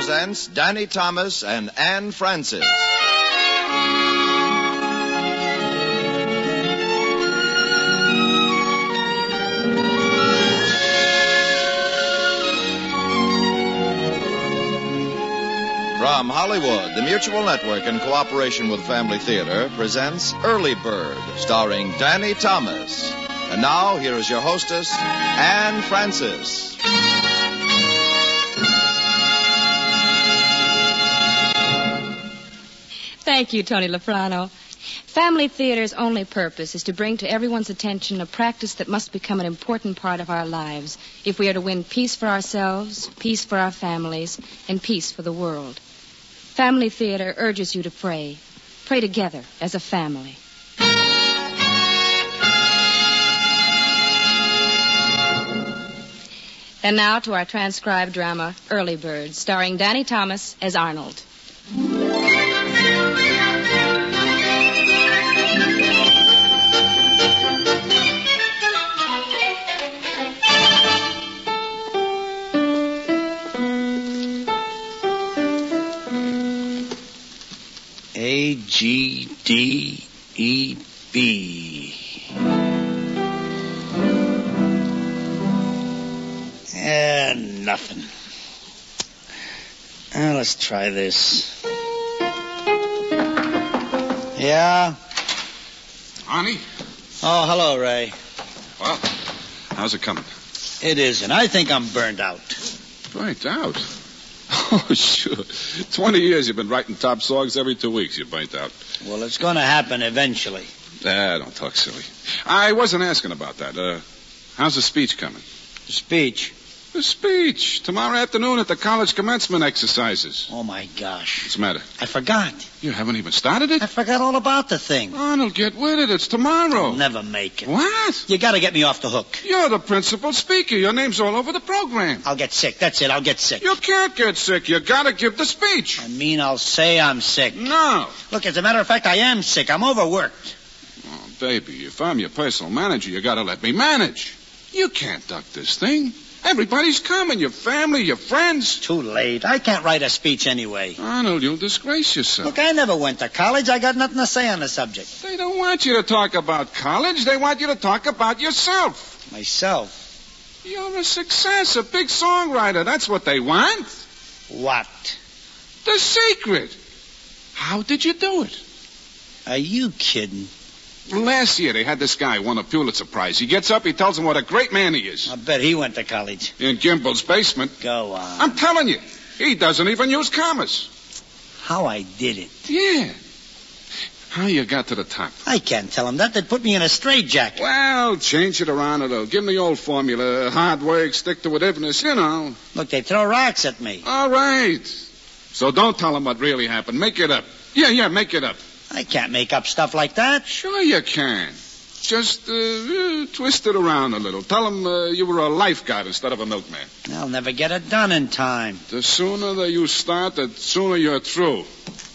presents Danny Thomas and Anne Francis. From Hollywood, the Mutual Network, in cooperation with Family Theater, presents Early Bird, starring Danny Thomas. And now, here is your hostess, Anne Francis. Thank you, Tony Lafrano. Family Theater's only purpose is to bring to everyone's attention a practice that must become an important part of our lives if we are to win peace for ourselves, peace for our families, and peace for the world. Family Theater urges you to pray. Pray together as a family. And now to our transcribed drama, Early Bird, starring Danny Thomas as Arnold. A-G-D-E-B. Nothing. Let's try this. Yeah? Arnie? Oh, hello, Ray. Well, how's it coming? It isn't. I think I'm burned out. Burnt out? Oh, sure. 20 years you've been writing top songs every 2 weeks. You're burnt out. Well, it's going to happen eventually. Don't talk silly. I wasn't asking about that. How's the speech coming? The speech? The speech. Tomorrow afternoon at the college commencement exercises. Oh, my gosh. What's the matter? I forgot. You haven't even started it? I forgot all about the thing. Arnold, get with it. It's tomorrow. I'll never make it. What? You got to get me off the hook. You're the principal speaker. Your name's all over the program. I'll get sick. That's it. I'll get sick. You can't get sick. You got to give the speech. I mean, I'll say I'm sick. No. Look, as a matter of fact, I am sick. I'm overworked. Oh, baby, if I'm your personal manager, you got to let me manage. You can't duck this thing. Everybody's coming. Your family, your friends. Too late. I can't write a speech anyway. Arnold, you'll disgrace yourself. Look, I never went to college. I got nothing to say on the subject. They don't want you to talk about college. They want you to talk about yourself. Myself? You're a success, a big songwriter. That's what they want. What? The secret. How did you do it? Are you kidding? Last year, they had this guy won a Pulitzer Prize. He gets up, he tells them what a great man he is. I bet he went to college. In Gimbel's basement. Go on. I'm telling you, he doesn't even use commas. How I did it? Yeah. How you got to the top? I can't tell him that. They'd put me in a straitjacket. Well, change it around a little. Give him the old formula. Hard work, stick to itiveness, you know. Look, they throw rocks at me. All right. So don't tell them what really happened. Make it up. Yeah, make it up. I can't make up stuff like that. Sure you can. Just twist it around a little. Tell them you were a lifeguard instead of a milkman. I'll never get it done in time. The sooner that you start, the sooner you're through.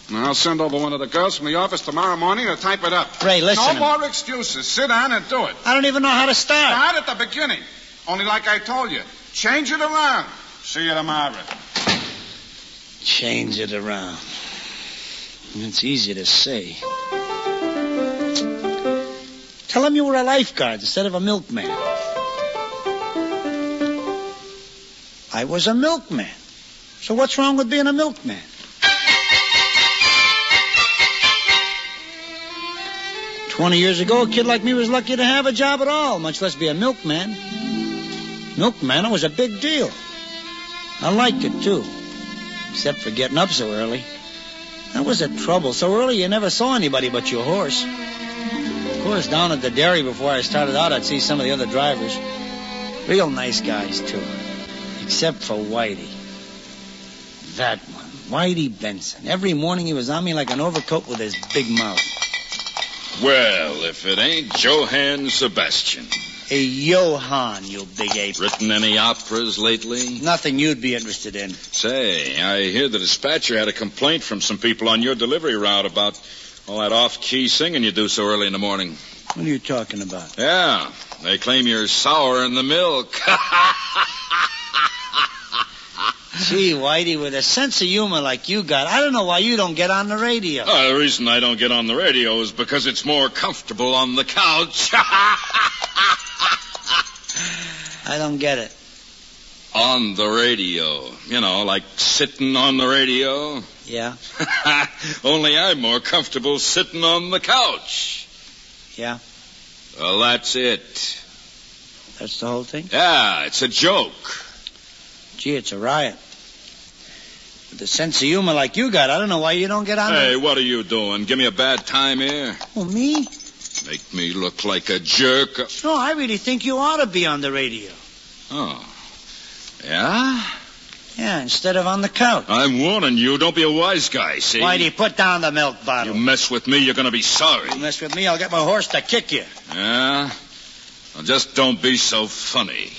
And I'll send over one of the girls from the office tomorrow morning to type it up. Ray, listen. No more excuses. Sit down and do it. I don't even know how to start. Start at the beginning. Only like I told you. Change it around. See you tomorrow. Change it around. It's easy to say. Tell him you were a lifeguard instead of a milkman. I was a milkman. So what's wrong with being a milkman? $20 ago, a kid like me was lucky to have a job at all, much less be a milkman. Milkman was a big deal. I liked it, too. Except for getting up so early. That was the trouble. So early you never saw anybody but your horse. Of course, down at the dairy before I started out, I'd see some of the other drivers. Real nice guys, too. Except for Whitey. That one. Whitey Benson. Every morning he was on me like an overcoat with his big mouth. Well, if it ain't Johann Sebastian. Hey, Johann, you big ape. Written any operas lately? Nothing you'd be interested in. Say, I hear the dispatcher had a complaint from some people on your delivery route about all that off-key singing you do so early in the morning. What are you talking about? Yeah, they claim you're sour in the milk. Gee, Whitey, with a sense of humor like you got, I don't know why you don't get on the radio. The reason I don't get on the radio is because it's more comfortable on the couch. I don't get it. On the radio. You know, like sitting on the radio. Yeah? Only I'm more comfortable sitting on the couch. Yeah? Well, that's it. That's the whole thing? Yeah, it's a joke. Gee, it's a riot. With a sense of humor like you got, I don't know why you don't get on Hey, what are you doing? Give me a bad time here? Oh, me? Make me look like a jerk? No, I really think you ought to be on the radio. Oh. Yeah? Yeah, instead of on the couch. I'm warning you, don't be a wise guy, see? Whitey, put down the milk bottle. You mess with me, you're going to be sorry. You mess with me, I'll get my horse to kick you. Yeah? Well, just don't be so funny.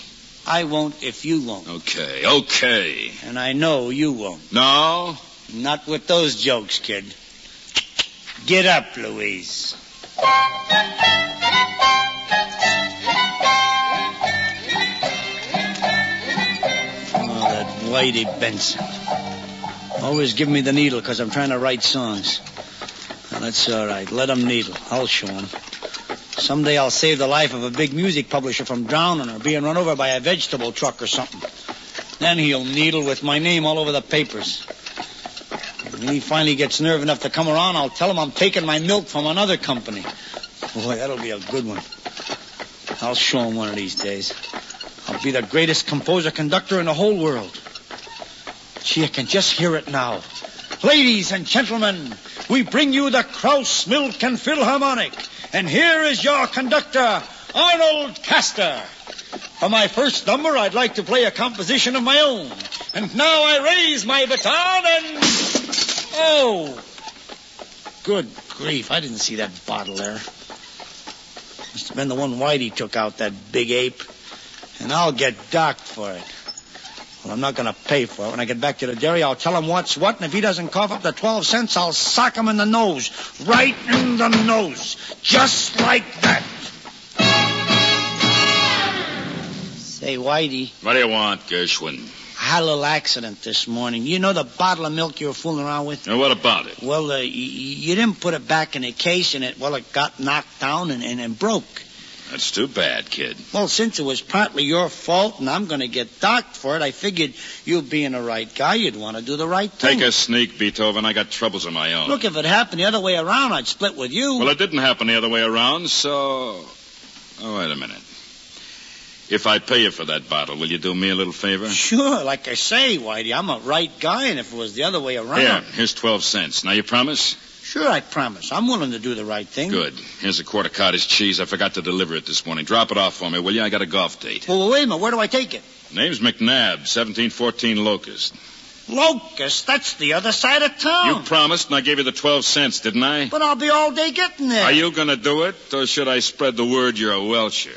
I won't if you won't. Okay. And I know you won't. No? Not with those jokes, kid. Get up, Louise. Oh, that Whitey Benson. Always give me the needle because I'm trying to write songs. Well, that's all right. Let him needle. I'll show him. Someday I'll save the life of a big music publisher from drowning or being run over by a vegetable truck or something. Then he'll needle with my name all over the papers. When he finally gets nerve enough to come around, I'll tell him I'm taking my milk from another company. Boy, that'll be a good one. I'll show him one of these days. I'll be the greatest composer-conductor in the whole world. Gee, I can just hear it now. Ladies and gentlemen, we bring you the Krause Milk and Philharmonic. And here is your conductor, Arnold Castor. For my first number, I'd like to play a composition of my own. And now I raise my baton and... Oh! Good grief, I didn't see that bottle there. Must have been the one Whitey took out, that big ape. And I'll get docked for it. Well, I'm not going to pay for it. When I get back to the dairy, I'll tell him what's what, and if he doesn't cough up the 12 cents, I'll sock him in the nose. Right in the nose. Just like that. Say, Whitey. What do you want, Gershwin? I had a little accident this morning. You know the bottle of milk you were fooling around with? Now, what about it? Well, you didn't put it back in the case, and it got knocked down and broke. That's too bad, kid. Well, since it was partly your fault and I'm going to get docked for it, I figured you being the right guy, you'd want to do the right thing. Take a sneak, Beethoven. I got troubles of my own. Look, if it happened the other way around, I'd split with you. Well, it didn't happen the other way around, so... Oh, wait a minute. If I pay you for that bottle, will you do me a little favor? Sure, like I say, Whitey, I'm a right guy, and if it was the other way around... Here, here's 12 cents. Now, you promise? Sure, I promise. I'm willing to do the right thing. Good. Here's a quart of cottage cheese. I forgot to deliver it this morning. Drop it off for me, will you? I got a golf date. Well, wait a minute. Where do I take it? Name's McNabb, 1714 Locust. Locust? That's the other side of town. You promised, and I gave you the 12 cents, didn't I? But I'll be all day getting there. Are you going to do it, or should I spread the word you're a Welcher?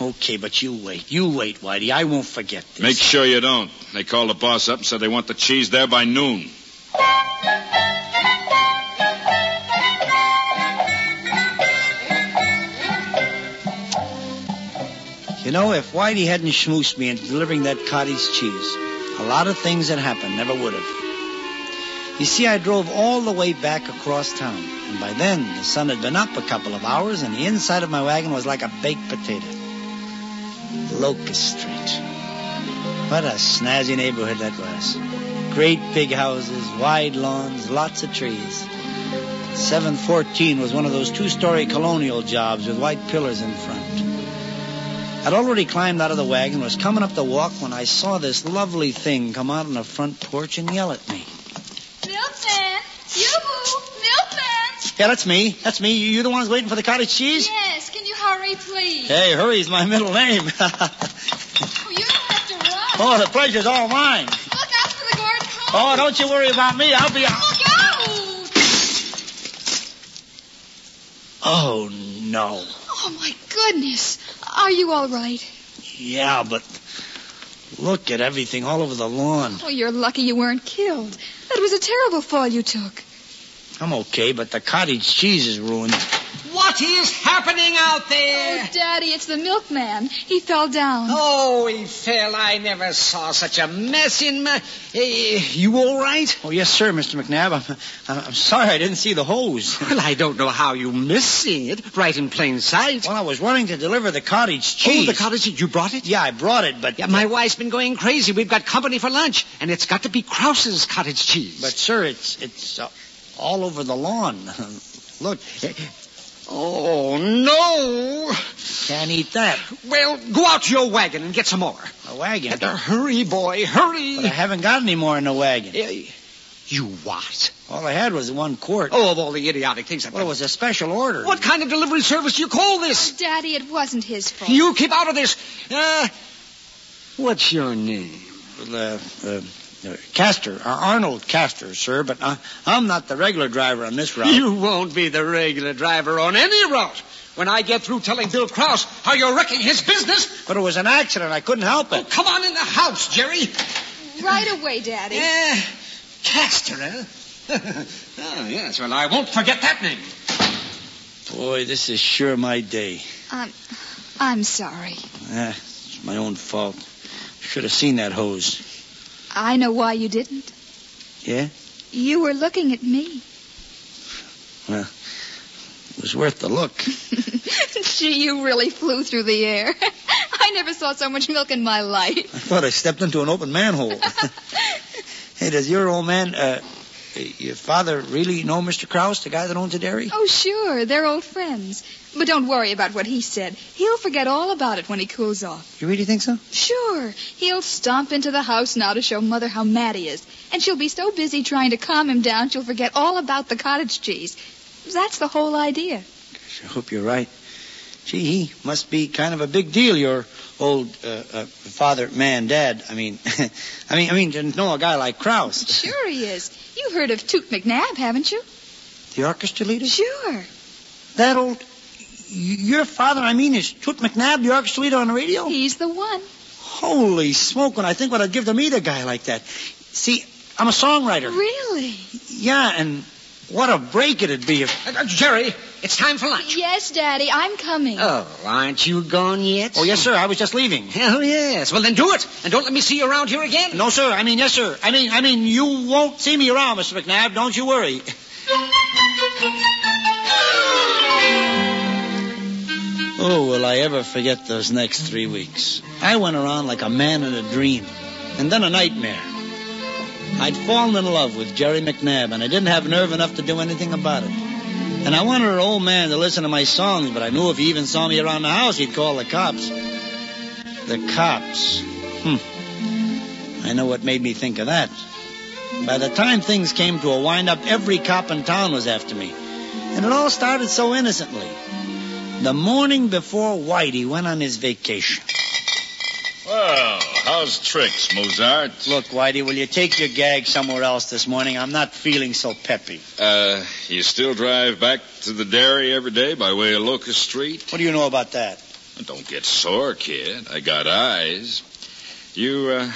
Okay, but you wait. You wait, Whitey. I won't forget this. Make sure you don't. They called the boss up and said they want the cheese there by noon. You know, if Whitey hadn't schmoosed me into delivering that cottage cheese, a lot of things that happened never would have. You see, I drove all the way back across town, and by then the sun had been up a couple of hours, and the inside of my wagon was like a baked potato. Locust Street. What a snazzy neighborhood that was. Great big houses, wide lawns, lots of trees. 714 was one of those two-story colonial jobs with white pillars in front. I'd already climbed out of the wagon, was coming up the walk when I saw this lovely thing come out on the front porch and yell at me. Milkman! Yoo-hoo! Milkman! Yeah, that's me. That's me. You the ones waiting for the cottage cheese? Yes, can you hurry, please? Hey, hurry's my middle name. Oh, you don't have to run. Oh, the pleasure's all mine. Look out for the garden hose. Oh, don't you worry about me. I'll be... Look out! Oh, no. Oh, my goodness. Are you all right? Yeah, but look at everything all over the lawn. Oh, you're lucky you weren't killed. That was a terrible fall you took. I'm okay, but the cottage cheese is ruined. What What is happening out there? Oh, Daddy, it's the milkman. He fell down. Oh, he fell. I never saw such a mess in my... you all right? Oh, yes, sir, Mr. McNabb. I'm sorry I didn't see the hose. Well, I don't know how you missed seeing it right in plain sight. Well, I was running to deliver the cottage cheese. Oh, the cottage cheese. You brought it? Yeah, I brought it, but... Yeah, my wife's been going crazy. We've got company for lunch, and it's got to be Krause's cottage cheese. But, sir, it's all over the lawn. Look. Oh, no. Can't eat that. Well, go out to your wagon and get some more. A wagon? Hurry, boy, hurry. But I haven't got any more in the wagon. You what? All I had was 1 quart. Oh, of all the idiotic things I've Well, it was a special order. What kind of delivery service do you call this? Daddy, it wasn't his fault. You keep out of this. What's your name? Castor, Arnold Castor, sir, but I'm not the regular driver on this route. You won't be the regular driver on any route. When I get through telling Bill Krause how you're wrecking his business... But it was an accident. I couldn't help it. Oh, come on in the house, Jerry. Right away, Daddy. Castor, eh? Oh, yes, well, I won't forget that name. Boy, this is sure my day. I'm sorry. It's my own fault. Should have seen that hose. I know why you didn't. Yeah? You were looking at me. Well, it was worth the look. Gee, you really flew through the air. I never saw so much milk in my life. I thought I stepped into an open manhole. Hey, does your old man, your father really know Mr. Krause, the guy that owns the dairy? Oh, sure. They're old friends. But don't worry about what he said. He'll forget all about it when he cools off. You really think so? Sure. He'll stomp into the house now to show Mother how mad he is. And she'll be so busy trying to calm him down, she'll forget all about the cottage cheese. That's the whole idea. Gosh, I hope you're right. Gee, he must be kind of a big deal, your old father, dad. I mean, to know a guy like Krause. Sure he is. You've heard of Toot McNabb, haven't you? The orchestra leader? Sure. That old... Your father, is Toot McNabb, the orchestra leader on the radio? He's the one. Holy smoke, when I think what I'd give to meet a guy like that. See, I'm a songwriter. Really? Yeah, and what a break it'd be if... Jerry, it's time for lunch. Yes, Daddy, I'm coming. Oh, aren't you gone yet? Oh, yes, sir, I was just leaving. Hell, yes. Well, then do it, and don't let me see you around here again. No, sir, yes, sir. You won't see me around, Mr. McNabb, don't you worry. Oh, will I ever forget those next 3 weeks? I went around like a man in a dream, and then a nightmare. I'd fallen in love with Jerry McNabb, and I didn't have nerve enough to do anything about it. And I wanted an old man to listen to my songs, but I knew if he even saw me around the house, he'd call the cops. The cops. I know what made me think of that. By the time things came to a wind-up, every cop in town was after me. And it all started so innocently. The morning before Whitey went on his vacation. Well, how's tricks, Mozart? Look, Whitey, will you take your gag somewhere else this morning? I'm not feeling so peppy. You still drive back to the dairy every day by way of Locust Street? What do you know about that? Don't get sore, kid. I got eyes. You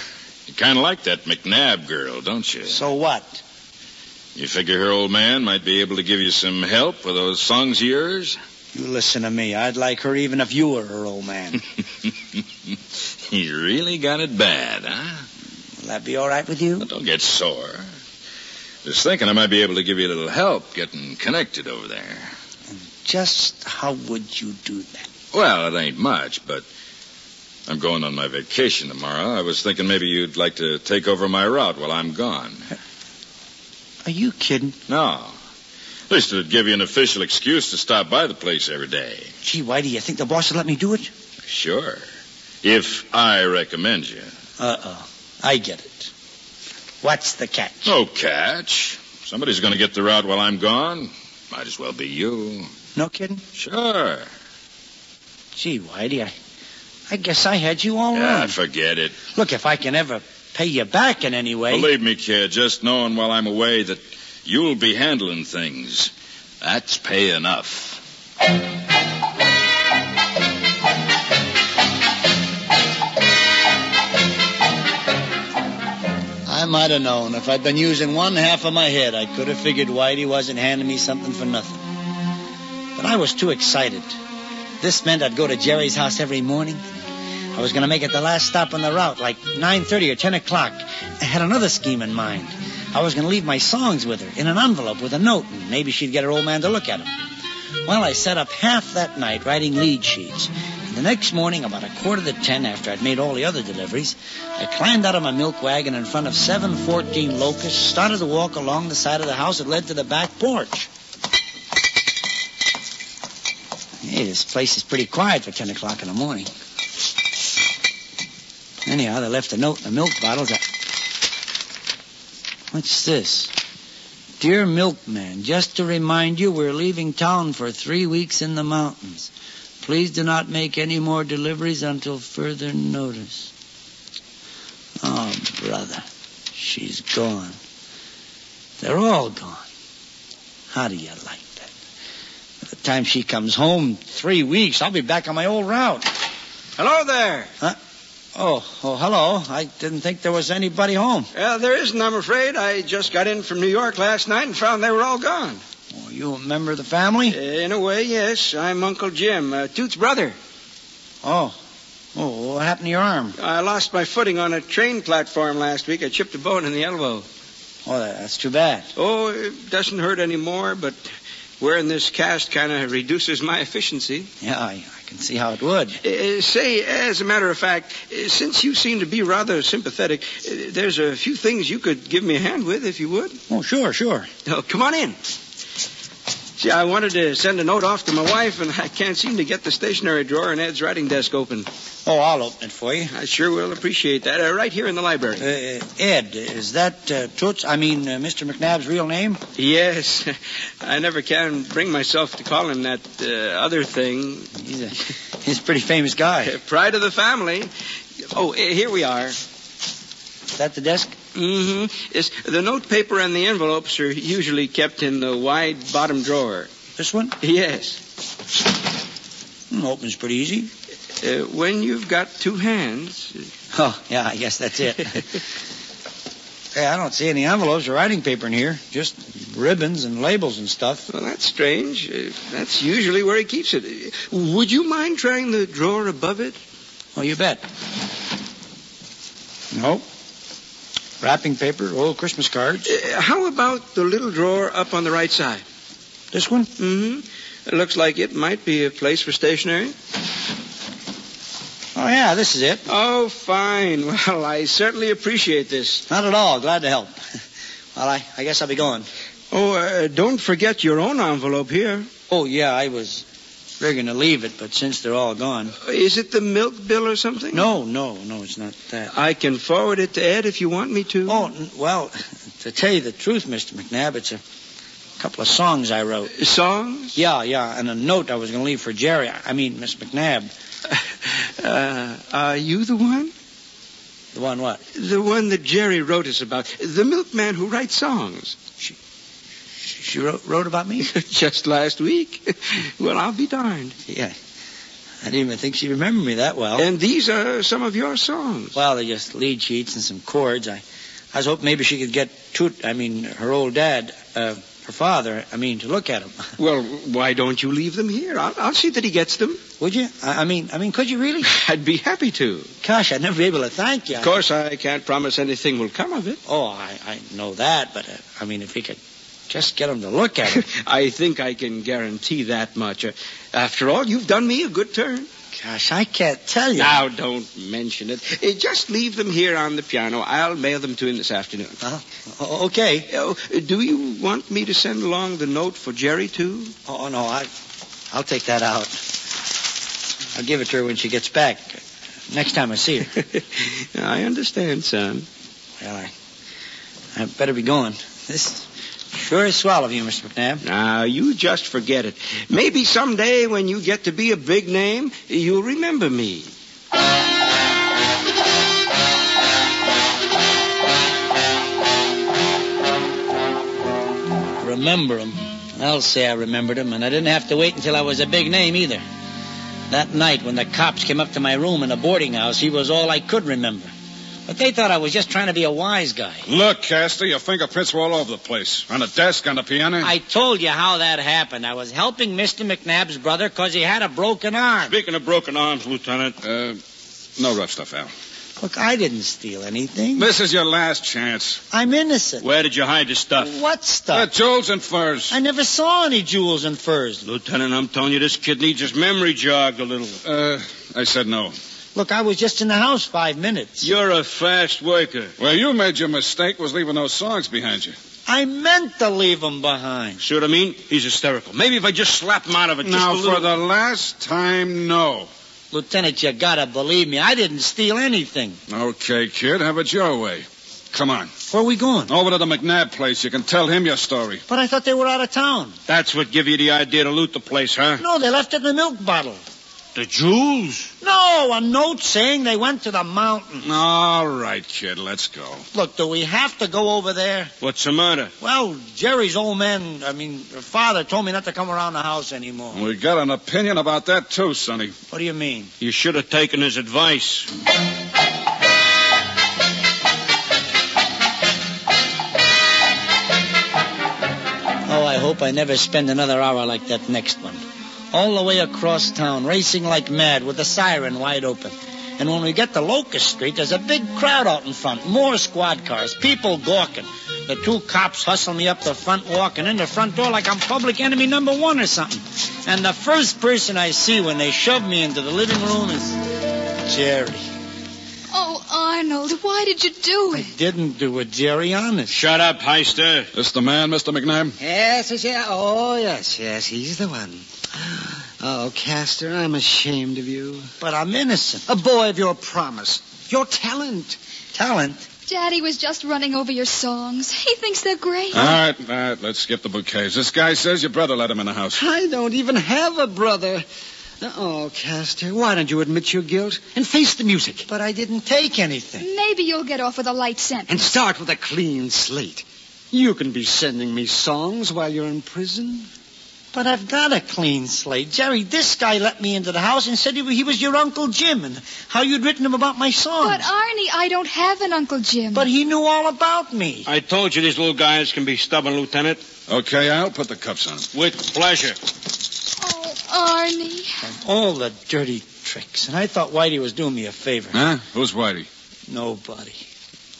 kind of like that McNabb girl, don't you? So what? You figure her old man might be able to give you some help with those songs of yours? You listen to me. I'd like her even if you were her old man. You really got it bad, huh? Will that be all right with you? Well, don't get sore. Just thinking I might be able to give you a little help getting connected over there. And just how would you do that? Well, it ain't much, but I'm going on my vacation tomorrow. I was thinking maybe you'd like to take over my route while I'm gone. Are you kidding? No. At least it would give you an official excuse to stop by the place every day. Gee, Whitey, you think the boss would let me do it? Sure. If I recommend you. I get it. What's the catch? No catch. Somebody's going to get the route while I'm gone. Might as well be you. No kidding? Sure. Gee, Whitey, I guess I had you all wrong. Forget it. Look, if I can ever pay you back in any way... Believe me, kid, just knowing while I'm away that you'll be handling things, that's pay enough. I might have known. If I'd been using one half of my head, I could have figured Whitey wasn't handing me something for nothing. But But I was too excited. This meant I'd go to Jerry's house every morning. I was going to make it the last stop on the route, like 9:30 or 10 o'clock. I had another scheme in mind. I was going to leave my songs with her in an envelope with a note, and maybe she'd get her old man to look at them. Well, I sat up half that night writing lead sheets. And the next morning, about 9:45 after I'd made all the other deliveries, I climbed out of my milk wagon in front of 714 Locust, started to walk along the side of the house that led to the back porch. Hey, this place is pretty quiet for 10 o'clock in the morning. Anyhow, they left a note in the milk bottles. What's this? Dear Milkman, just to remind you, we're leaving town for 3 weeks in the mountains. Please do not make any more deliveries until further notice. Oh, brother, she's gone. They're all gone. How do you like that? By the time she comes home, 3 weeks, I'll be back on my old route. Hello there. Huh? Oh, hello. I didn't think there was anybody home. There isn't, I'm afraid. I just got in from New York last night and found they were all gone. Oh, you a member of the family? In a way, yes. I'm Uncle Jim, Toot's brother. Oh, what happened to your arm? I lost my footing on a train platform last week. I chipped a bone in the elbow. Oh, that's too bad. Oh, it doesn't hurt anymore, but wearing this cast kind of reduces my efficiency. Yeah, I can see how it would. Say, as a matter of fact, since you seem to be rather sympathetic, there's a few things you could give me a hand with, if you would. Oh, sure. Oh, come on in. See, I wanted to send a note off to my wife, and I can't seem to get the stationery drawer in Ed's writing desk open. Oh, I'll open it for you. I sure will appreciate that. Right here in the library. Ed, is that Toots? Mr. McNabb's real name? Yes. I never can bring myself to call him that other thing. He's a pretty famous guy. Pride of the family. Oh, here we are. Is that the desk? Mm-hmm. Yes, the note paper and the envelopes are usually kept in the wide bottom drawer. This one? Yes. Opens pretty easy. When you've got two hands. Oh, yeah, I guess that's it. Hey, I don't see any envelopes or writing paper in here. Just ribbons and labels and stuff. Well, that's strange. That's usually where he keeps it. Would you mind trying the drawer above it? Oh, you bet. Nope. Wrapping paper, old Christmas cards. How about the little drawer up on the right side? This one? Mm-hmm. It looks like it might be a place for stationery. Oh, yeah, this is it. Oh, fine. Well, I certainly appreciate this. Not at all. Glad to help. Well, I guess I'll be going. Oh, don't forget your own envelope here. Oh, yeah, I was figuring to leave it, but since they're all gone. Is it the milk bill or something? No, it's not that. I can forward it to Ed if you want me to. Oh, well, to tell you the truth, Mr. McNabb, it's a couple of songs I wrote. Songs? Yeah, and a note I was going to leave for Jerry. Miss McNabb. Are you the one? The one what? The one that Jerry wrote us about. The milkman who writes songs. She wrote about me? Just last week. Well, I'll be darned. Yeah. I didn't even think she remembered me that well. And these are some of your songs. Well, they're just lead sheets and some chords. I was hoping maybe she could get her old dad, her father, to look at them. Well, why don't you leave them here? I'll see that he gets them. Would you? Could you really? I'd be happy to. Gosh, I'd never be able to thank you. Of course, I can't promise anything will come of it. Oh, I know that, but, if we could just get them to look at it. I think I can guarantee that much. After all, you've done me a good turn. Gosh, I can't tell you. Now, don't mention it. Just leave them here on the piano. I'll mail them to him this afternoon. Okay. Do you want me to send along the note for Jerry, too? Oh, no, I'll take that out. I'll give it to her when she gets back. Next time I see her. I understand, son. Well, I better be going. This sure is swell of you, Mr. McNabb. Now, you just forget it. Maybe someday when you get to be a big name, you'll remember me. Remember him? I'll say I remembered him, and I didn't have to wait until I was a big name either. That night when the cops came up to my room in a boarding house, he was all I could remember. But they thought I was just trying to be a wise guy. Look, Castor, your fingerprints were all over the place. On the desk, on the piano. I told you how that happened. I was helping Mr. McNabb's brother because he had a broken arm. Speaking of broken arms, Lieutenant. No rough stuff, Al. Look, I didn't steal anything. This is your last chance. I'm innocent. Where did you hide the stuff? What stuff? Jewels and furs. I never saw any jewels and furs. Lieutenant, I'm telling you, this kid needs his memory jogged a little. I said no. Look, I was just in the house 5 minutes. You're a fast worker. Well, you made your mistake was leaving those songs behind you. I meant to leave them behind. See what I mean? He's hysterical. Maybe if I just slap him out of it just a Now, little... for the last time, no. Lieutenant, you gotta believe me. I didn't steal anything. Okay, kid, have it your way. Come on. Where are we going? Over to the McNabb place. You can tell him your story. But I thought they were out of town. That's what give you the idea to loot the place, huh? No, they left it in the milk bottle. The jewels? No, a note saying they went to the mountain. All right, kid, let's go. Look, do we have to go over there? What's the matter? Well, Jerry's old man, father told me not to come around the house anymore. We got an opinion about that, too, Sonny. What do you mean? You should have taken his advice. Oh, I hope I never spend another hour like that next one. All the way across town, racing like mad with the siren wide open. And when we get to Locust Street, there's a big crowd out in front. More squad cars, people gawking. The 2 cops hustle me up the front walk and in the front door like I'm public enemy number 1 or something. And the first person I see when they shove me into the living room is Jerry. Oh, Arnold, why did you do I it? didn't do it, Jerry, honest. Shut up, Heister. This the man, Mr. McNabb? Yes. Oh, yes, he's the one. Oh, Castor, I'm ashamed of you. But I'm innocent. A boy of your promise. Your talent. Talent? Daddy was just running over your songs. He thinks they're great. All right, let's skip the bouquets. This guy says your brother let him in the house. I don't even have a brother. Oh, Castor, why don't you admit your guilt and face the music? But I didn't take anything. Maybe you'll get off with a light sentence. And start with a clean slate. You can be sending me songs while you're in prison. But I've got a clean slate. Jerry, this guy let me into the house and said he was your Uncle Jim and how you'd written him about my songs. But, Arnie, I don't have an Uncle Jim. But he knew all about me. I told you these little guys can be stubborn, Lieutenant. Okay, Al, put the cuffs on. With pleasure. Oh, Arnie. And all the dirty tricks. And I thought Whitey was doing me a favor. Huh? Who's Whitey? Nobody.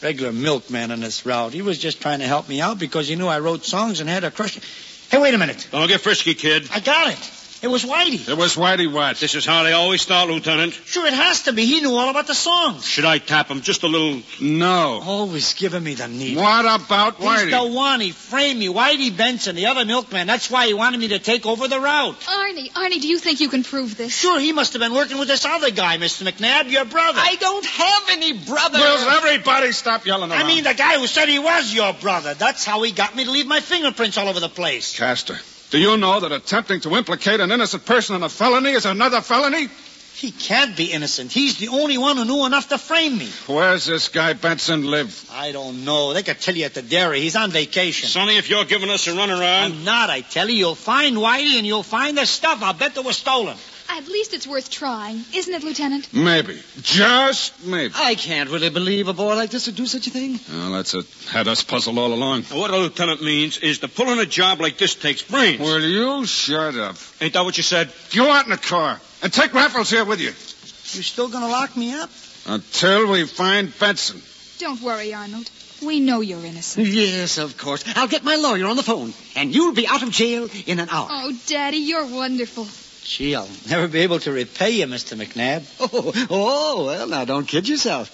Regular milkman on this route. He was just trying to help me out because he knew I wrote songs and had a crush. Hey, wait a minute. Don't get frisky, kid. I got it. It was Whitey. It was Whitey what? This is how they always start, Lieutenant. Sure, it has to be. He knew all about the songs. Should I tap him just a little? No. Always giving me the needle. What about Whitey? He's the one. He framed me. Whitey Benson, the other milkman. That's why he wanted me to take over the route. Arnie, do you think you can prove this? Sure, he must have been working with this other guy, Mr. McNabb, your brother. I don't have any brother. Will everybody stop yelling around? I mean, the guy who said he was your brother. That's how he got me to leave my fingerprints all over the place. Castor, do you know that attempting to implicate an innocent person in a felony is another felony? He can't be innocent. He's the only one who knew enough to frame me. Where's this guy Benson live? I don't know. They could tell you at the dairy. He's on vacation. Sonny, if you're giving us a runaround. I'm not, I tell you. You'll find Whitey and you'll find the stuff. I'll bet that was stolen. At least it's worth trying, isn't it, Lieutenant? Maybe. Just maybe. I can't really believe a boy like this would do such a thing. Well, that's had us puzzled all along. Now, what a lieutenant means is to pull in a job like this takes brains. Will you shut up? Ain't that what you said? Go out in the car and take Raffles here with you. You still gonna lock me up? Until we find Benson. Don't worry, Arnold. We know you're innocent. Yes, of course. I'll get my lawyer on the phone, and you'll be out of jail in an hour. Oh, Daddy, you're wonderful. Gee, I'll never be able to repay you, Mr. McNabb. Oh, well, now don't kid yourself.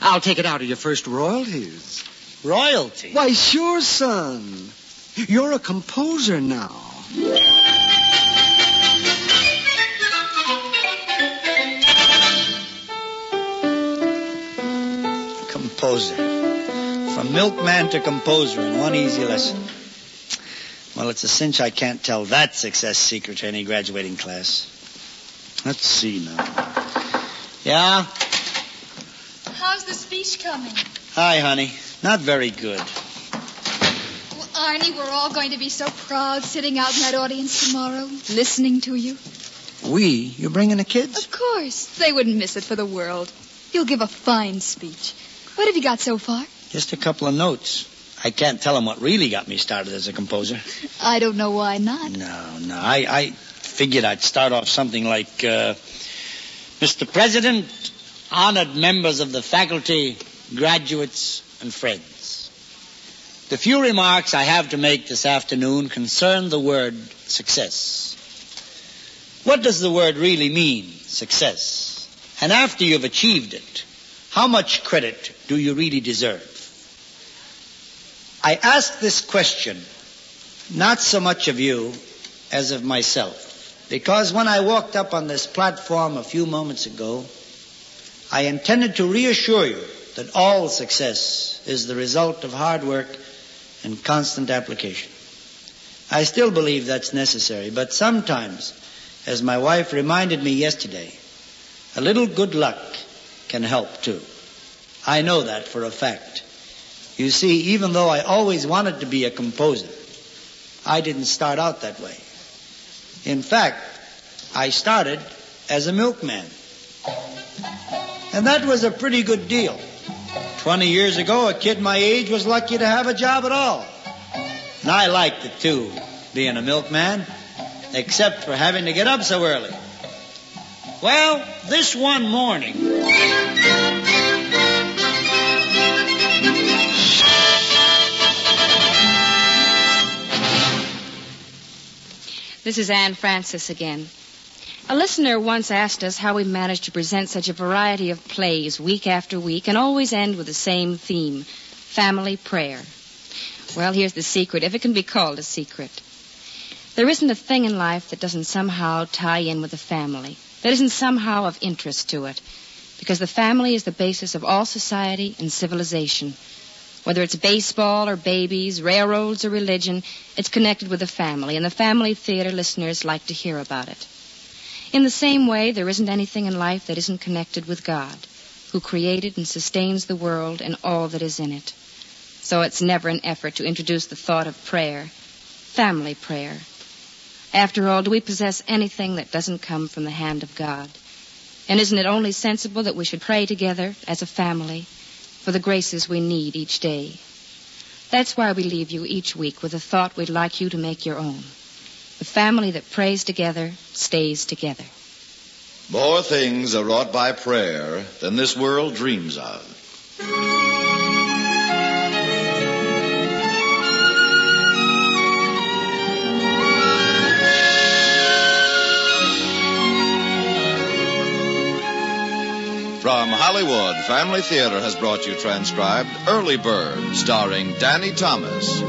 I'll take it out of your first royalties. Royalty? Why, sure, son. You're a composer now. Composer. From milkman to composer in one easy lesson. Well, it's a cinch I can't tell that success secret to any graduating class. Let's see now. Yeah? How's the speech coming? Hi, honey. Not very good. Well, Arnie, we're all going to be so proud sitting out in that audience tomorrow, listening to you. We? You bringing the kids? Of course. They wouldn't miss it for the world. You'll give a fine speech. What have you got so far? Just a couple of notes. I can't tell them what really got me started as a composer. I don't know why not. No. I figured I'd start off something like, Mr. President, honored members of the faculty, graduates, and friends. The few remarks I have to make this afternoon concern the word success. What does the word really mean, success? And after you've achieved it, how much credit do you really deserve? I ask this question not so much of you as of myself, because when I walked up on this platform a few moments ago, I intended to reassure you that all success is the result of hard work and constant application. I still believe that's necessary, but sometimes, as my wife reminded me yesterday, a little good luck can help too. I know that for a fact. You see, even though I always wanted to be a composer, I didn't start out that way. In fact, I started as a milkman. And that was a pretty good deal. 20 years ago, a kid my age was lucky to have a job at all. And I liked it too, being a milkman, except for having to get up so early. Well, this one morning... This is Anne Francis again. A listener once asked us how we managed to present such a variety of plays week after week and always end with the same theme, family prayer. Well, here's the secret, if it can be called a secret. There isn't a thing in life that doesn't somehow tie in with the family, that isn't somehow of interest to it, because the family is the basis of all society and civilization. Whether it's baseball or babies, railroads or religion, it's connected with the family, and the family theater listeners like to hear about it. In the same way, there isn't anything in life that isn't connected with God, who created and sustains the world and all that is in it. So it's never an effort to introduce the thought of prayer, family prayer. After all, do we possess anything that doesn't come from the hand of God? And isn't it only sensible that we should pray together as a family for the graces we need each day? That's why we leave you each week with a thought we'd like you to make your own. The family that prays together stays together. More things are wrought by prayer than this world dreams of. From Hollywood, Family Theater has brought you transcribed Early Bird, starring Danny Thomas.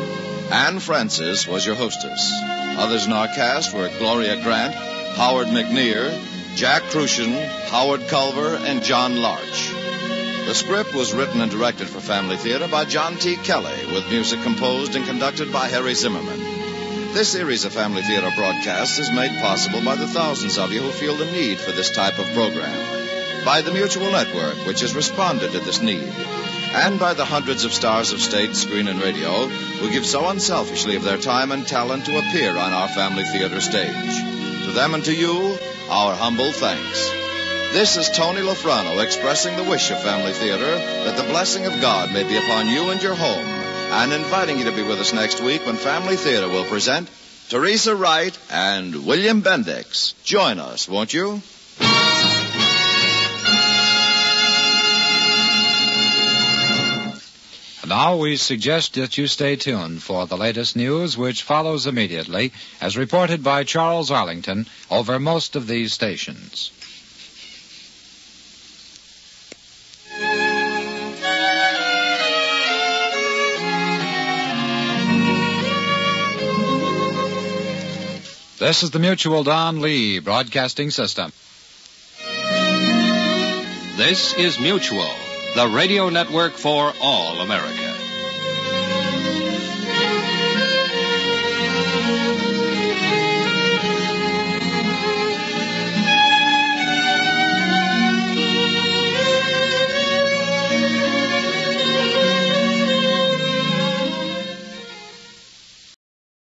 Anne Francis was your hostess. Others in our cast were Gloria Grant, Howard McNear, Jack Crucian, Howard Culver, and John Larch. The script was written and directed for Family Theater by John T. Kelly, with music composed and conducted by Harry Zimmerman. This series of Family Theater broadcasts is made possible by the thousands of you who feel the need for this type of program, by the Mutual Network, which has responded to this need, and by the hundreds of stars of stage, screen, and radio who give so unselfishly of their time and talent to appear on our Family Theater stage. To them and to you, our humble thanks. This is Tony Lafrano expressing the wish of Family Theater that the blessing of God may be upon you and your home, and inviting you to be with us next week when Family Theater will present Teresa Wright and William Bendix. Join us, won't you? Now we suggest that you stay tuned for the latest news, which follows immediately, as reported by Charles Arlington over most of these stations. This is the Mutual Don Lee Broadcasting System. This is Mutual, the radio network for all America.